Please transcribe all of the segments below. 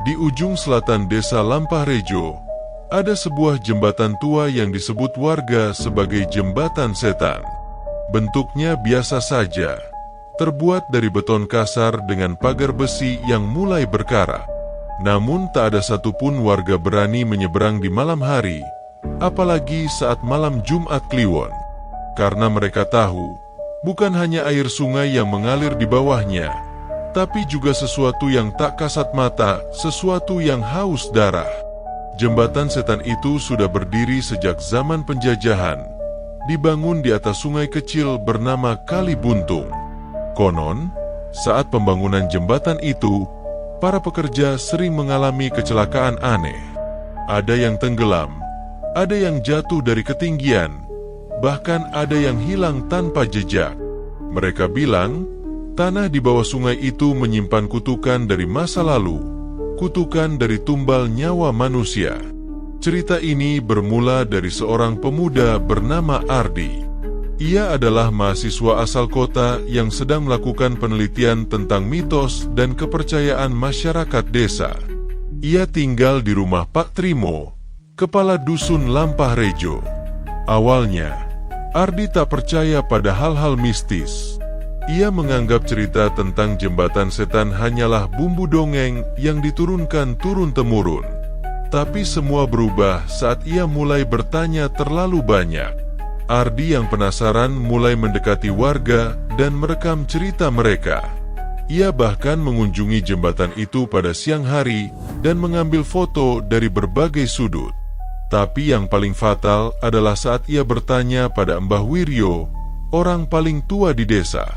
Di ujung selatan desa Lampahrejo, ada sebuah jembatan tua yang disebut warga sebagai jembatan setan. Bentuknya biasa saja, terbuat dari beton kasar dengan pagar besi yang mulai berkarat. Namun tak ada satupun warga berani menyeberang di malam hari, apalagi saat malam Jumat Kliwon. Karena mereka tahu, bukan hanya air sungai yang mengalir di bawahnya, tapi juga sesuatu yang tak kasat mata, sesuatu yang haus darah. Jembatan setan itu sudah berdiri sejak zaman penjajahan, dibangun di atas sungai kecil bernama Kali Buntung. Konon, saat pembangunan jembatan itu, para pekerja sering mengalami kecelakaan aneh. Ada yang tenggelam, ada yang jatuh dari ketinggian, bahkan ada yang hilang tanpa jejak. Mereka bilang, tanah di bawah sungai itu menyimpan kutukan dari masa lalu, kutukan dari tumbal nyawa manusia. Cerita ini bermula dari seorang pemuda bernama Ardi. Ia adalah mahasiswa asal kota yang sedang melakukan penelitian tentang mitos dan kepercayaan masyarakat desa. Ia tinggal di rumah Pak Trimo, kepala dusun Lampahrejo. Awalnya, Ardi tak percaya pada hal-hal mistis. Ia menganggap cerita tentang jembatan setan hanyalah bumbu dongeng yang diturunkan turun-temurun. Tapi semua berubah saat ia mulai bertanya terlalu banyak. Ardi yang penasaran mulai mendekati warga dan merekam cerita mereka. Ia bahkan mengunjungi jembatan itu pada siang hari dan mengambil foto dari berbagai sudut. Tapi yang paling fatal adalah saat ia bertanya pada Mbah Wiryo, orang paling tua di desa.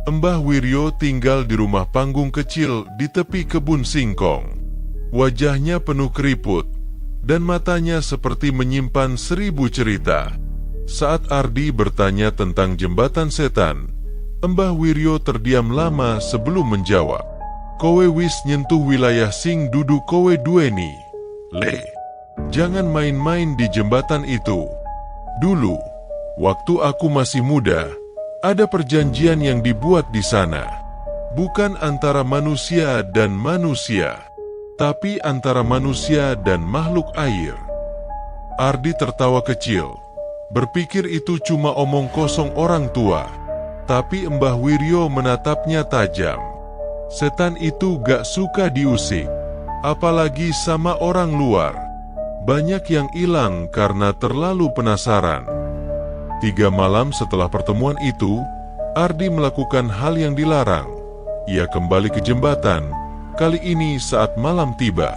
Mbah Wiryo tinggal di rumah panggung kecil di tepi kebun singkong. Wajahnya penuh keriput, dan matanya seperti menyimpan 1000 cerita. Saat Ardi bertanya tentang jembatan setan, Mbah Wiryo terdiam lama sebelum menjawab. Kowe wis nyentuh wilayah sing dudu kowe duweni. Jangan main-main di jembatan itu. Dulu, waktu aku masih muda, ada perjanjian yang dibuat di sana. Bukan antara manusia dan manusia, tapi antara manusia dan makhluk air. Ardi tertawa kecil, berpikir itu cuma omong kosong orang tua. Tapi Mbah Wiryo menatapnya tajam. Setan itu gak suka diusik, apalagi sama orang luar. Banyak yang hilang karena terlalu penasaran. 3 malam setelah pertemuan itu, Ardi melakukan hal yang dilarang. Ia kembali ke jembatan, kali ini saat malam tiba.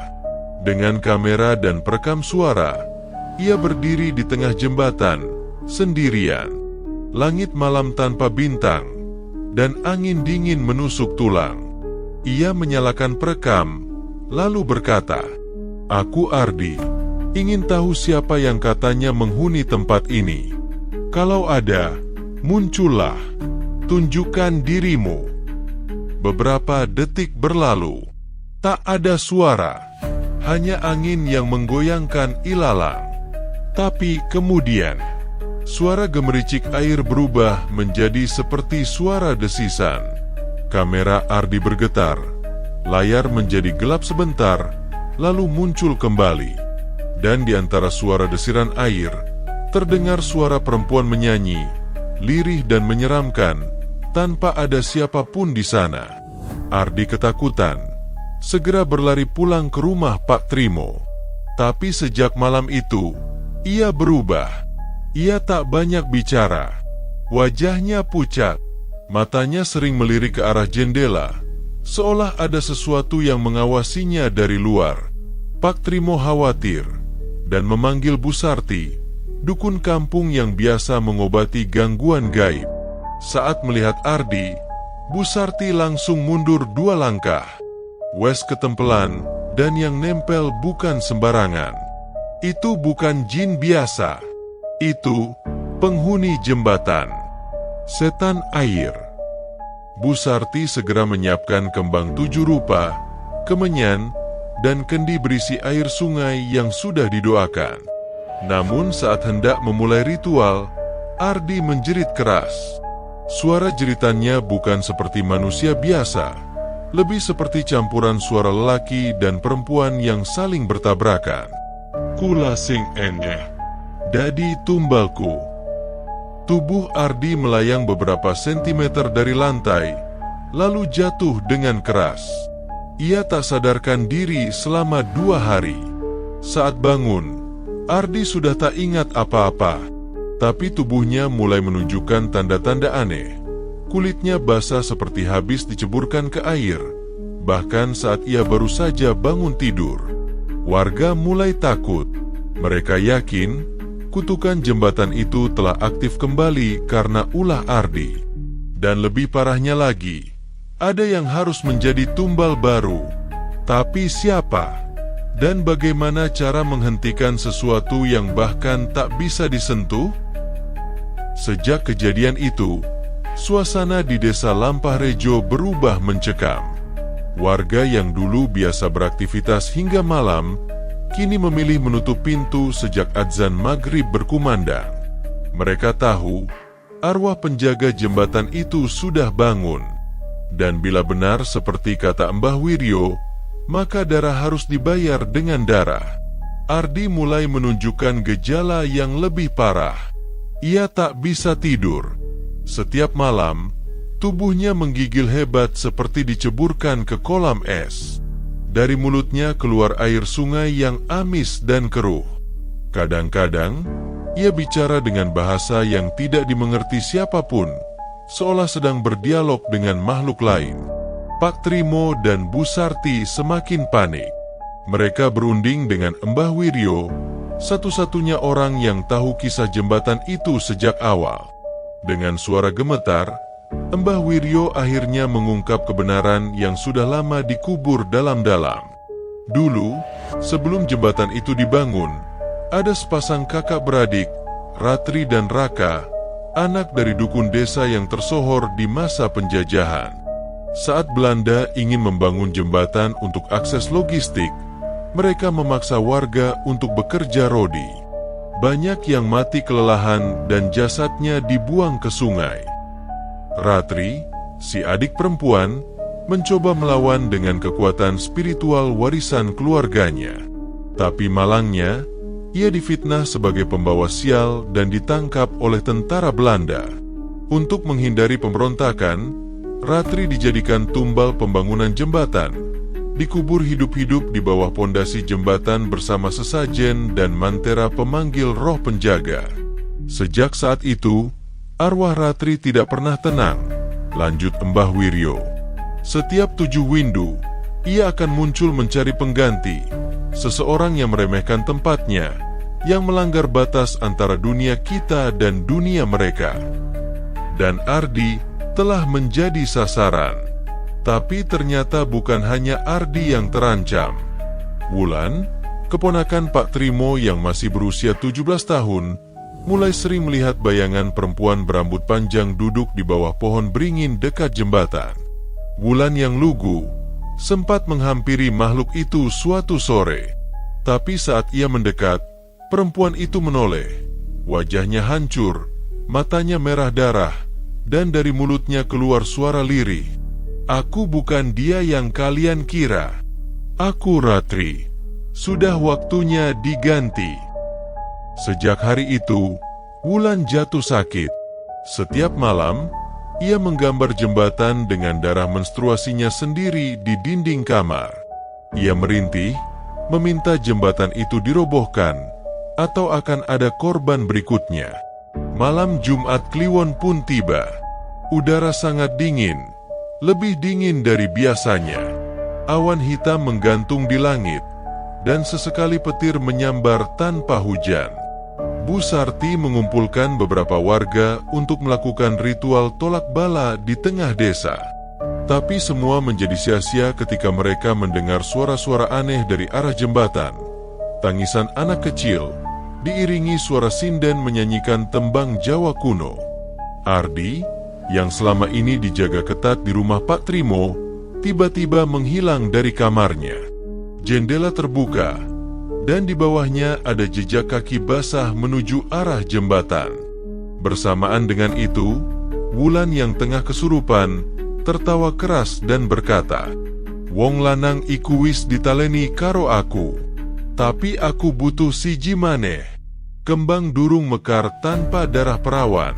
Dengan kamera dan perekam suara, ia berdiri di tengah jembatan, sendirian. Langit malam tanpa bintang, dan angin dingin menusuk tulang. Ia menyalakan perekam, lalu berkata, "Aku Ardi, ingin tahu siapa yang katanya menghuni tempat ini. Kalau ada, muncullah, tunjukkan dirimu." Beberapa detik berlalu, tak ada suara, hanya angin yang menggoyangkan ilalang. Tapi kemudian, suara gemericik air berubah menjadi seperti suara desisan. Kamera Ardi bergetar, layar menjadi gelap sebentar, lalu muncul kembali. Dan di antara suara desiran air, terdengar suara perempuan menyanyi, lirih dan menyeramkan, tanpa ada siapapun di sana. Ardi ketakutan, segera berlari pulang ke rumah Pak Trimo. Tapi sejak malam itu, ia berubah. Ia tak banyak bicara. Wajahnya pucat, matanya sering melirik ke arah jendela, seolah ada sesuatu yang mengawasinya dari luar. Pak Trimo khawatir dan memanggil Bu Sarti, dukun kampung yang biasa mengobati gangguan gaib. Saat melihat Ardi, Bu Sarti langsung mundur 2 langkah. Wes ketempelan, dan yang nempel bukan sembarangan. Itu bukan jin biasa. Itu penghuni jembatan, setan air. Bu Sarti segera menyiapkan kembang 7 rupa, kemenyan, dan kendi berisi air sungai yang sudah didoakan. Namun saat hendak memulai ritual, Ardi menjerit keras. Suara jeritannya bukan seperti manusia biasa. lebih seperti campuran suara lelaki dan perempuan yang saling bertabrakan. Kula sing eneh, dadi tumbalku. Tubuh Ardi melayang beberapa sentimeter dari lantai, lalu jatuh dengan keras. Ia tak sadarkan diri selama 2 hari. Saat bangun, Ardi sudah tak ingat apa-apa, tapi tubuhnya mulai menunjukkan tanda-tanda aneh. Kulitnya basah seperti habis diceburkan ke air, bahkan saat ia baru saja bangun tidur. Warga mulai takut. Mereka yakin kutukan jembatan itu telah aktif kembali karena ulah Ardi. Dan lebih parahnya lagi, ada yang harus menjadi tumbal baru. Tapi siapa? Dan bagaimana cara menghentikan sesuatu yang bahkan tak bisa disentuh? Sejak kejadian itu, suasana di Desa Lampahrejo berubah mencekam. Warga yang dulu biasa beraktivitas hingga malam, kini memilih menutup pintu sejak adzan maghrib berkumandang. Mereka tahu, arwah penjaga jembatan itu sudah bangun. Dan bila benar seperti kata Mbah Wiryo, maka darah harus dibayar dengan darah. Ardi mulai menunjukkan gejala yang lebih parah. Ia tak bisa tidur. Setiap malam, tubuhnya menggigil hebat seperti diceburkan ke kolam es. Dari mulutnya keluar air sungai yang amis dan keruh. Kadang-kadang, ia bicara dengan bahasa yang tidak dimengerti siapapun, seolah sedang berdialog dengan makhluk lain. Pak Trimo dan Bu Sarti semakin panik. Mereka berunding dengan Mbah Wiryo, satu-satunya orang yang tahu kisah jembatan itu sejak awal. Dengan suara gemetar, Mbah Wiryo akhirnya mengungkap kebenaran yang sudah lama dikubur dalam-dalam. Dulu, sebelum jembatan itu dibangun, ada sepasang kakak beradik, Ratri dan Raka, anak dari dukun desa yang tersohor di masa penjajahan. Saat Belanda ingin membangun jembatan untuk akses logistik, mereka memaksa warga untuk bekerja rodi. Banyak yang mati kelelahan dan jasadnya dibuang ke sungai. Ratri, si adik perempuan, mencoba melawan dengan kekuatan spiritual warisan keluarganya. Tapi malangnya, ia difitnah sebagai pembawa sial dan ditangkap oleh tentara Belanda. Untuk menghindari pemberontakan, Ratri dijadikan tumbal pembangunan jembatan, dikubur hidup-hidup di bawah pondasi jembatan bersama sesajen dan mantera pemanggil roh penjaga. Sejak saat itu, arwah Ratri tidak pernah tenang, lanjut Mbah Wiryo. Setiap 7 windu, ia akan muncul mencari pengganti, seseorang yang meremehkan tempatnya, yang melanggar batas antara dunia kita dan dunia mereka. Dan Ardi telah menjadi sasaran. Tapi ternyata bukan hanya Ardi yang terancam. Wulan, keponakan Pak Trimo yang masih berusia 17 tahun, mulai sering melihat bayangan perempuan berambut panjang duduk di bawah pohon beringin dekat jembatan. Wulan yang lugu sempat menghampiri makhluk itu suatu sore. Tapi saat ia mendekat, perempuan itu menoleh. Wajahnya hancur, matanya merah darah, dan dari mulutnya keluar suara lirih. Aku bukan dia yang kalian kira. Aku Ratri. Sudah waktunya diganti. Sejak hari itu, Wulan jatuh sakit. Setiap malam, ia menggambar jembatan dengan darah menstruasinya sendiri di dinding kamar. Ia merintih, meminta jembatan itu dirobohkan, atau akan ada korban berikutnya. Malam Jumat Kliwon pun tiba. Udara sangat dingin, lebih dingin dari biasanya. Awan hitam menggantung di langit, dan sesekali petir menyambar tanpa hujan. Bu Sarti mengumpulkan beberapa warga untuk melakukan ritual tolak bala di tengah desa. Tapi semua menjadi sia-sia ketika mereka mendengar suara-suara aneh dari arah jembatan. Tangisan anak kecil, diiringi suara sinden menyanyikan tembang Jawa kuno. Ardi, yang selama ini dijaga ketat di rumah Pak Trimo, tiba-tiba menghilang dari kamarnya. Jendela terbuka, dan di bawahnya ada jejak kaki basah menuju arah jembatan. Bersamaan dengan itu, Wulan yang tengah kesurupan tertawa keras dan berkata, "Wong lanang iku wis ditaleni karo aku, tapi aku butuh siji maneh, kembang durung mekar tanpa darah perawan."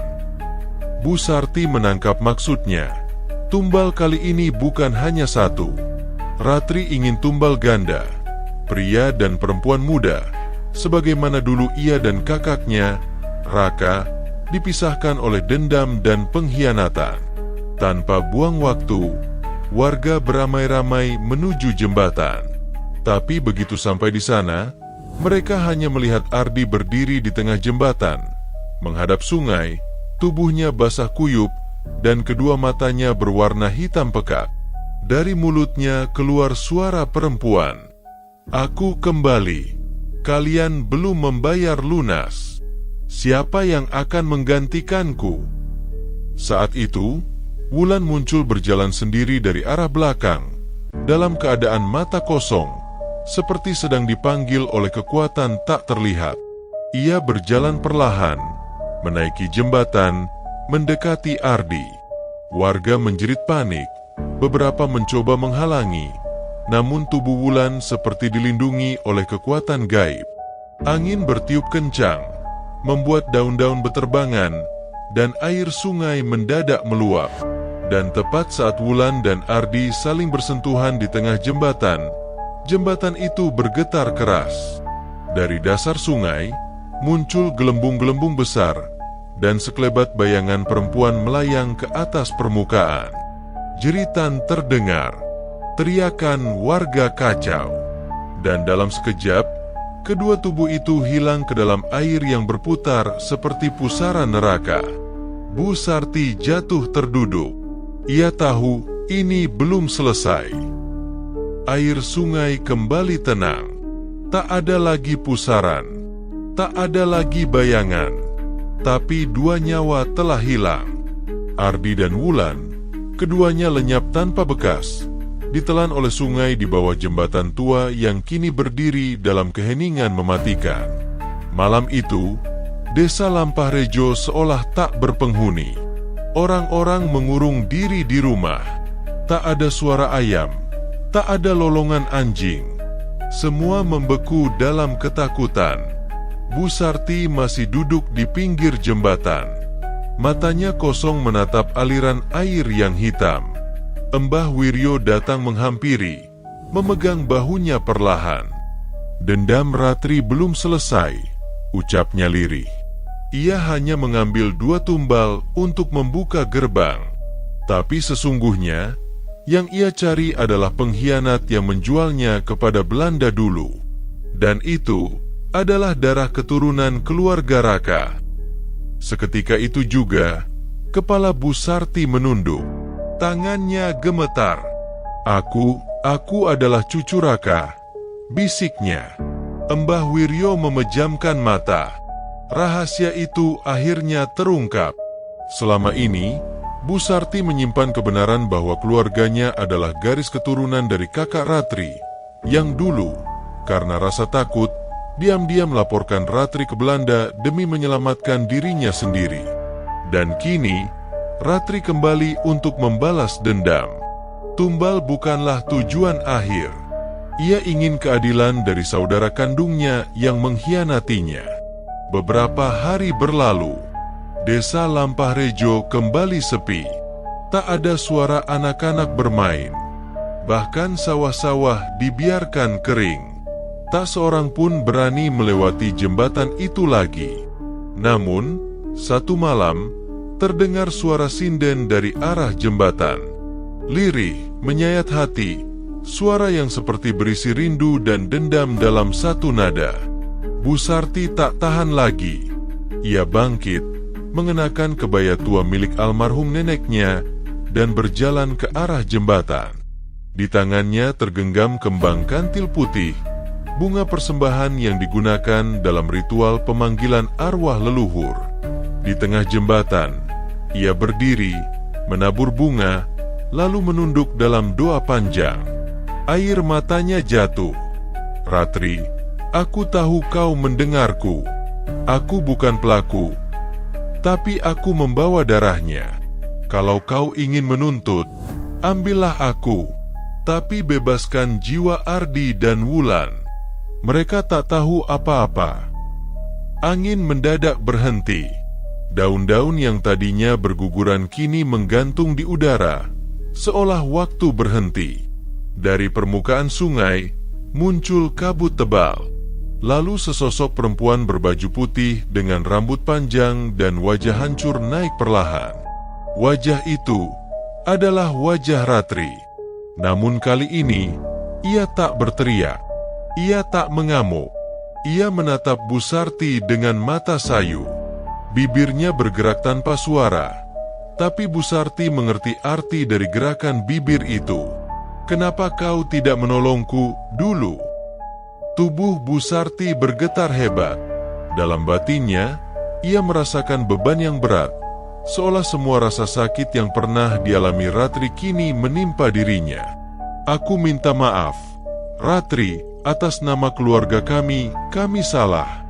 Bu Sarti menangkap maksudnya. Tumbal kali ini bukan hanya satu. Ratri ingin tumbal ganda, pria dan perempuan muda, sebagaimana dulu ia dan kakaknya, Raka, dipisahkan oleh dendam dan pengkhianatan. Tanpa buang waktu, warga beramai-ramai menuju jembatan. Tapi begitu sampai di sana, mereka hanya melihat Ardi berdiri di tengah jembatan, menghadap sungai, tubuhnya basah kuyup, dan kedua matanya berwarna hitam pekat. Dari mulutnya keluar suara perempuan, "Aku kembali. Kalian belum membayar lunas. Siapa yang akan menggantikanku?" Saat itu, Wulan muncul berjalan sendiri dari arah belakang, dalam keadaan mata kosong, seperti sedang dipanggil oleh kekuatan tak terlihat. Ia berjalan perlahan, menaiki jembatan, mendekati Ardi. Warga menjerit panik, beberapa mencoba menghalangi, namun tubuh Wulan seperti dilindungi oleh kekuatan gaib. Angin bertiup kencang, membuat daun-daun beterbangan, dan air sungai mendadak meluap. Dan tepat saat Wulan dan Ardi saling bersentuhan di tengah jembatan, jembatan itu bergetar keras. Dari dasar sungai, muncul gelembung-gelembung besar, dan sekelebat bayangan perempuan melayang ke atas permukaan. Jeritan terdengar, teriakan warga kacau, dan dalam sekejap, kedua tubuh itu hilang ke dalam air yang berputar seperti pusaran neraka. Bu Sarti jatuh terduduk. Ia tahu ini belum selesai. Air sungai kembali tenang. Tak ada lagi pusaran, tak ada lagi bayangan. Tapi dua nyawa telah hilang. Ardi dan Wulan, keduanya lenyap tanpa bekas, ditelan oleh sungai di bawah jembatan tua yang kini berdiri dalam keheningan mematikan. Malam itu, desa Lampahrejo seolah tak berpenghuni. Orang-orang mengurung diri di rumah. Tak ada suara ayam, tak ada lolongan anjing. Semua membeku dalam ketakutan. Bu Sarti masih duduk di pinggir jembatan. Matanya kosong menatap aliran air yang hitam. Embah Wiryo datang menghampiri, memegang bahunya perlahan. "Dendam Ratri belum selesai," ucapnya lirih. Ia hanya mengambil 2 tumbal untuk membuka gerbang. Tapi sesungguhnya, yang ia cari adalah pengkhianat yang menjualnya kepada Belanda dulu. Dan itu adalah darah keturunan keluarga Raka. Seketika itu juga, kepala Bu Sarti menunduk. Tangannya gemetar. Aku adalah cucu Raka," bisiknya. Embah Wiryo memejamkan mata. Rahasia itu akhirnya terungkap. Selama ini, Bu Sarti menyimpan kebenaran bahwa keluarganya adalah garis keturunan dari kakak Ratri, yang dulu, karena rasa takut, diam-diam melaporkan Ratri ke Belanda demi menyelamatkan dirinya sendiri. Dan kini, Ratri kembali untuk membalas dendam. Tumbal bukanlah tujuan akhir. Ia ingin keadilan dari saudara kandungnya yang mengkhianatinya. Beberapa hari berlalu, desa Lampahrejo kembali sepi. Tak ada suara anak-anak bermain. Bahkan sawah-sawah dibiarkan kering. Tak seorang pun berani melewati jembatan itu lagi. Namun, satu malam, terdengar suara sinden dari arah jembatan. Lirih, menyayat hati, suara yang seperti berisi rindu dan dendam dalam satu nada. Bu Sarti tak tahan lagi. Ia bangkit, mengenakan kebaya tua milik almarhum neneknya, dan berjalan ke arah jembatan. Di tangannya tergenggam kembang kantil putih, bunga persembahan yang digunakan dalam ritual pemanggilan arwah leluhur. Di tengah jembatan, ia berdiri, menabur bunga, lalu menunduk dalam doa panjang. Air matanya jatuh. "Ratri, aku tahu kau mendengarku. Aku bukan pelaku, tapi aku membawa darahnya. Kalau kau ingin menuntut, ambillah aku, tapi bebaskan jiwa Ardi dan Wulan. Mereka tak tahu apa-apa. Angin mendadak berhenti. Daun-daun yang tadinya berguguran kini menggantung di udara, seolah waktu berhenti. Dari permukaan sungai, muncul kabut tebal. Lalu sesosok perempuan berbaju putih dengan rambut panjang dan wajah hancur naik perlahan. Wajah itu adalah wajah Ratri. Namun kali ini, ia tak berteriak. Ia tak mengamuk. Ia menatap Bu Sarti dengan mata sayu. Bibirnya bergerak tanpa suara. Tapi Bu Sarti mengerti arti dari gerakan bibir itu. Kenapa kau tidak menolongku dulu? Tubuh Bu Sarti bergetar hebat. Dalam batinnya, ia merasakan beban yang berat, seolah semua rasa sakit yang pernah dialami Ratri kini menimpa dirinya. Aku minta maaf, Ratri, atas nama keluarga kami salah.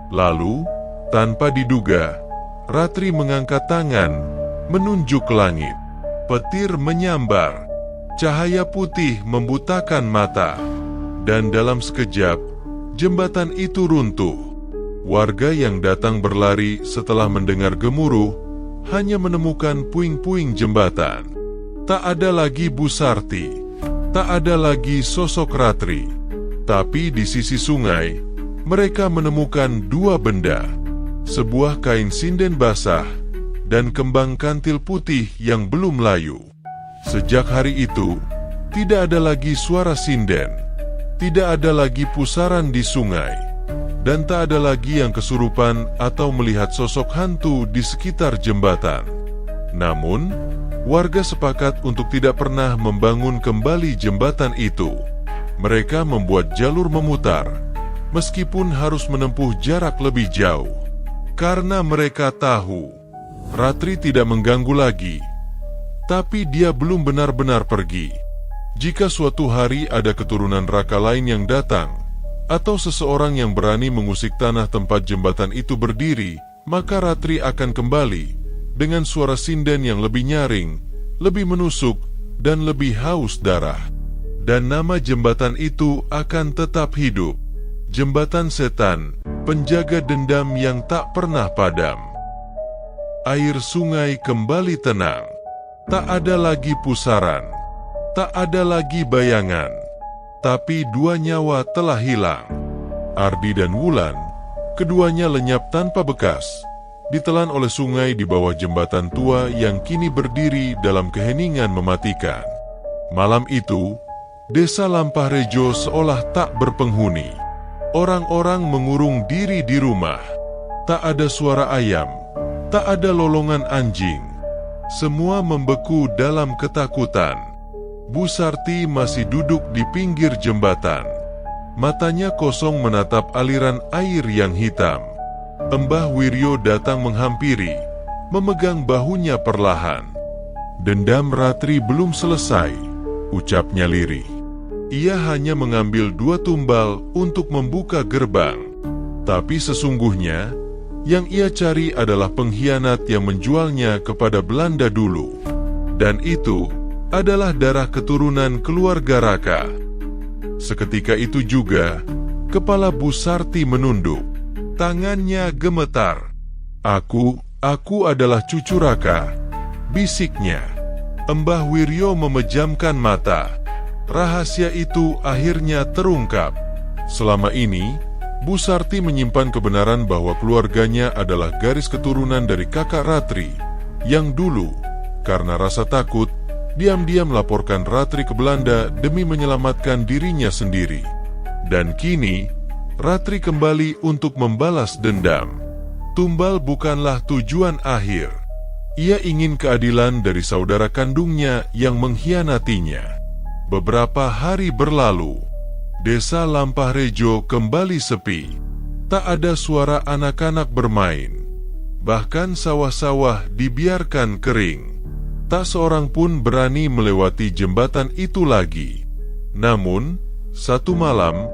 Lalu, tanpa diduga, Ratri mengangkat tangan, menunjuk ke langit. Petir menyambar, cahaya putih membutakan mata. Dan dalam sekejap, jembatan itu runtuh. Warga yang datang berlari setelah mendengar gemuruh, hanya menemukan puing-puing jembatan. Tak ada lagi Bu Sarti, tak ada lagi sosok Ratri. Tapi di sisi sungai, mereka menemukan dua benda. Sebuah kain sinden basah, dan kembang kantil putih yang belum layu. Sejak hari itu, tidak ada lagi suara sinden. Tidak ada lagi pusaran di sungai, dan tak ada lagi yang kesurupan atau melihat sosok hantu di sekitar jembatan. Namun, warga sepakat untuk tidak pernah membangun kembali jembatan itu. Mereka membuat jalur memutar, meskipun harus menempuh jarak lebih jauh. Karena mereka tahu, Ratri tidak mengganggu lagi. Tapi dia belum benar-benar pergi. Jika suatu hari ada keturunan Raka lain yang datang, atau seseorang yang berani mengusik tanah tempat jembatan itu berdiri, maka Ratri akan kembali dengan suara sinden yang lebih nyaring, lebih menusuk, dan lebih haus darah. Dan nama jembatan itu akan tetap hidup. Jembatan Setan, penjaga dendam yang tak pernah padam. Air sungai kembali tenang. Tak ada lagi pusaran. Tak ada lagi bayangan, tapi dua nyawa telah hilang. Ardi dan Wulan, keduanya lenyap tanpa bekas, ditelan oleh sungai di bawah jembatan tua yang kini berdiri dalam keheningan mematikan. Malam itu, desa Lampahrejo seolah tak berpenghuni. Orang-orang mengurung diri di rumah. Tak ada suara ayam, tak ada lolongan anjing. Semua membeku dalam ketakutan. Bu Sarti masih duduk di pinggir jembatan. Matanya kosong menatap aliran air yang hitam. Mbah Wiryo datang menghampiri, memegang bahunya perlahan. Dendam Ratri belum selesai, ucapnya lirih. Ia hanya mengambil 2 tumbal untuk membuka gerbang. Tapi sesungguhnya, yang ia cari adalah pengkhianat yang menjualnya kepada Belanda dulu. Dan itu adalah darah keturunan keluarga Raka. Seketika itu juga, kepala Bu Sarti menunduk. Tangannya gemetar. Aku adalah cucu Raka, bisiknya. Mbah Wiryo memejamkan mata. Rahasia itu akhirnya terungkap. Selama ini, Bu Sarti menyimpan kebenaran bahwa keluarganya adalah garis keturunan dari kakak Ratri, yang dulu, karena rasa takut, diam-diam melaporkan Ratri ke Belanda demi menyelamatkan dirinya sendiri. Dan kini, Ratri kembali untuk membalas dendam. Tumbal bukanlah tujuan akhir. Ia ingin keadilan dari saudara kandungnya yang mengkhianatinya. Beberapa hari berlalu, desa Lampahrejo kembali sepi. Tak ada suara anak-anak bermain. Bahkan sawah-sawah dibiarkan kering. Tak seorang pun berani melewati jembatan itu lagi. Namun, satu malam,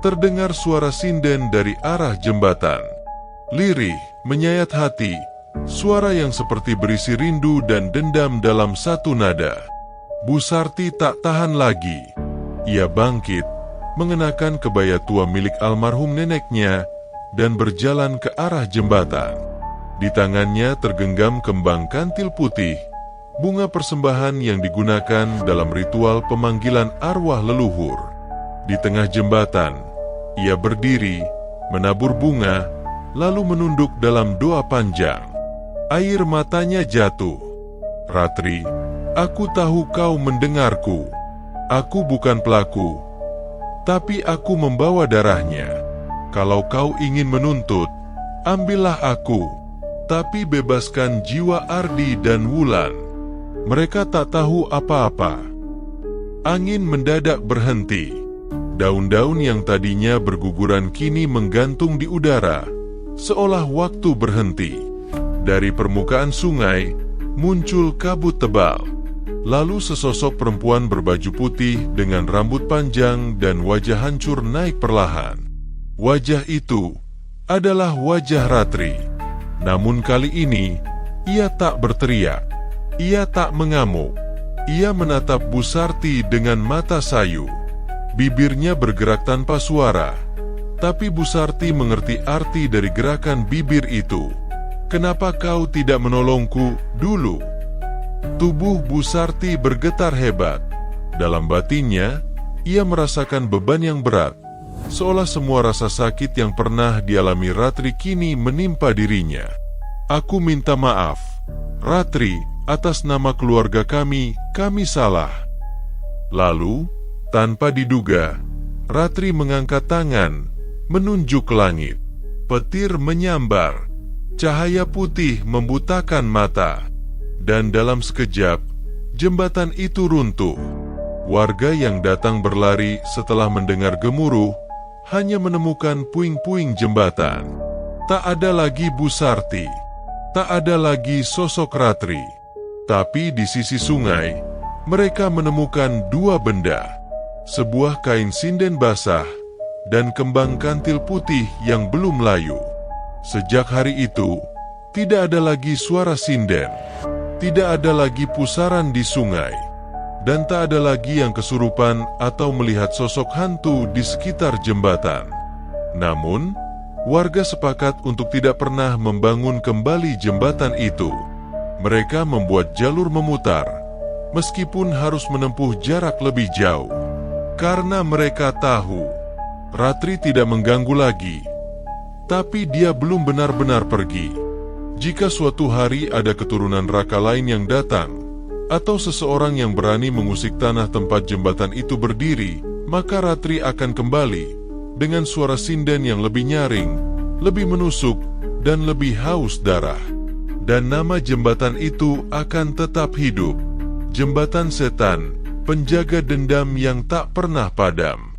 terdengar suara sinden dari arah jembatan. Lirih, menyayat hati, suara yang seperti berisi rindu dan dendam dalam satu nada. Bu Sarti tak tahan lagi. Ia bangkit, mengenakan kebaya tua milik almarhum neneknya, dan berjalan ke arah jembatan. Di tangannya tergenggam kembang kantil putih, bunga persembahan yang digunakan dalam ritual pemanggilan arwah leluhur. Di tengah jembatan, ia berdiri, menabur bunga, lalu menunduk dalam doa panjang. Air matanya jatuh. "Ratri, aku tahu kau mendengarku. Aku bukan pelaku, tapi aku membawa darahnya. Kalau kau ingin menuntut, ambillah aku, tapi bebaskan jiwa Ardi dan Wulan. Mereka tak tahu apa-apa." Angin mendadak berhenti. Daun-daun yang tadinya berguguran kini menggantung di udara, seolah waktu berhenti. Dari permukaan sungai, muncul kabut tebal. Lalu sesosok perempuan berbaju putih dengan rambut panjang dan wajah hancur naik perlahan. Wajah itu adalah wajah Ratri. Namun kali ini, ia tak berteriak. Ia tak mengamuk. Ia menatap Bu Sarti dengan mata sayu. Bibirnya bergerak tanpa suara. Tapi Bu Sarti mengerti arti dari gerakan bibir itu. "Kenapa kau tidak menolongku dulu?" Tubuh Bu Sarti bergetar hebat. Dalam batinnya, ia merasakan beban yang berat, seolah semua rasa sakit yang pernah dialami Ratri kini menimpa dirinya. "Aku minta maaf, Ratri, atas nama keluarga kami salah." Lalu, tanpa diduga, Ratri mengangkat tangan, menunjuk ke langit. Petir menyambar, cahaya putih membutakan mata, dan dalam sekejap, jembatan itu runtuh. Warga yang datang berlari setelah mendengar gemuruh, hanya menemukan puing-puing jembatan. Tak ada lagi Bu Sarti, tak ada lagi sosok Ratri. Tapi di sisi sungai, mereka menemukan dua benda. Sebuah kain sinden basah, dan kembang kantil putih yang belum layu. Sejak hari itu, tidak ada lagi suara sinden, tidak ada lagi pusaran di sungai, dan tak ada lagi yang kesurupan atau melihat sosok hantu di sekitar jembatan. Namun, warga sepakat untuk tidak pernah membangun kembali jembatan itu. Mereka membuat jalur memutar, meskipun harus menempuh jarak lebih jauh. Karena mereka tahu, Ratri tidak mengganggu lagi. Tapi dia belum benar-benar pergi. Jika suatu hari ada keturunan Raka lain yang datang, atau seseorang yang berani mengusik tanah tempat jembatan itu berdiri, maka Ratri akan kembali, dengan suara sinden yang lebih nyaring, lebih menusuk, dan lebih haus darah. Dan nama jembatan itu akan tetap hidup. Jembatan Setan, penjaga dendam yang tak pernah padam.